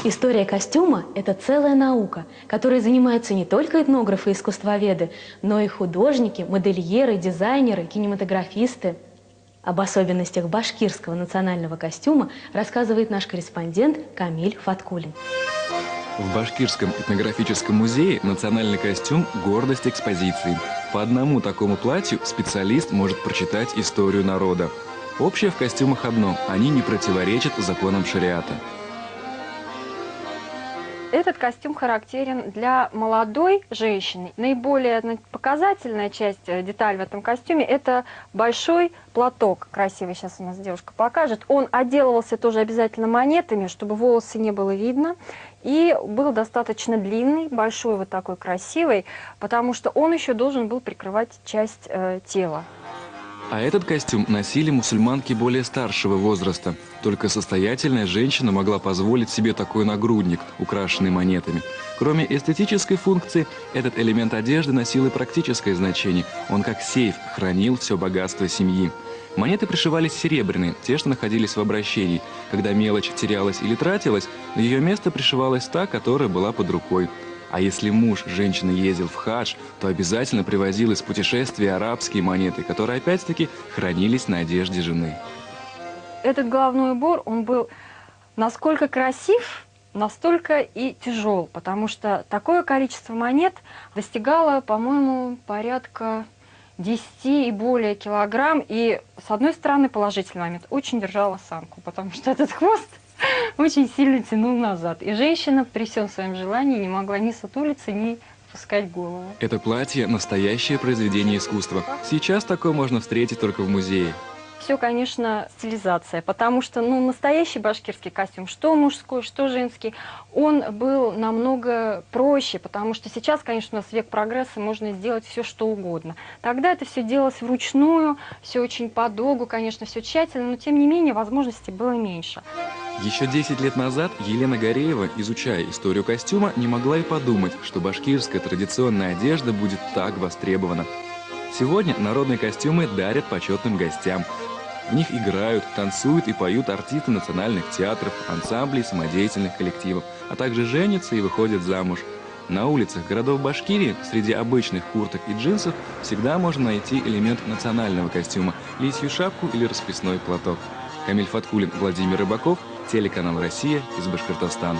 История костюма – это целая наука, которой занимаются не только этнографы и искусствоведы, но и художники, модельеры, дизайнеры, кинематографисты. Об особенностях башкирского национального костюма рассказывает наш корреспондент Камиль Фаткулин. В Башкирском этнографическом музее национальный костюм – гордость экспозиции. По одному такому платью специалист может прочитать историю народа. Общее в костюмах одно – они не противоречат законам шариата. Этот костюм характерен для молодой женщины. Наиболее показательная часть, деталь в этом костюме – это большой платок. Красивый, сейчас у нас девушка покажет. Он отделывался тоже обязательно монетами, чтобы волосы не было видно. И был достаточно длинный, большой, вот такой красивый, потому что он еще должен был прикрывать часть тела. А этот костюм носили мусульманки более старшего возраста. Только состоятельная женщина могла позволить себе такой нагрудник, украшенный монетами. Кроме эстетической функции, этот элемент одежды носил и практическое значение. Он как сейф хранил все богатство семьи. Монеты пришивались серебряные, те, что находились в обращении. Когда мелочь терялась или тратилась, на ее место пришивалась та, которая была под рукой. А если муж женщины ездил в хадж, то обязательно привозил из путешествия арабские монеты, которые опять-таки хранились на одежде жены. Этот головной убор, он был насколько красив, настолько и тяжел, потому что такое количество монет достигало, по-моему, порядка 10 и более килограмм. И, с одной стороны, положительный момент, очень держал осанку, потому что этот хвост очень сильно тянул назад. И женщина при всем своем желании не могла ни сутулиться, ни опускать голову. Это платье – настоящее произведение искусства. Сейчас такое можно встретить только в музее. Все, конечно, стилизация, потому что настоящий башкирский костюм, что мужской, что женский, он был намного проще, потому что сейчас, конечно, у нас век прогресса, можно сделать все, что угодно. Тогда это все делалось вручную, все очень подолгу, конечно, все тщательно, но тем не менее возможностей было меньше. Еще 10 лет назад Елена Гореева, изучая историю костюма, не могла и подумать, что башкирская традиционная одежда будет так востребована. Сегодня народные костюмы дарят почетным гостям. В них играют, танцуют и поют артисты национальных театров, ансамблей, самодеятельных коллективов, а также женятся и выходят замуж. На улицах городов Башкирии среди обычных курток и джинсов всегда можно найти элемент национального костюма – лисью шапку или расписной платок. Камиль Фаткулин, Владимир Рыбаков, телеканал «Россия» из Башкортостана.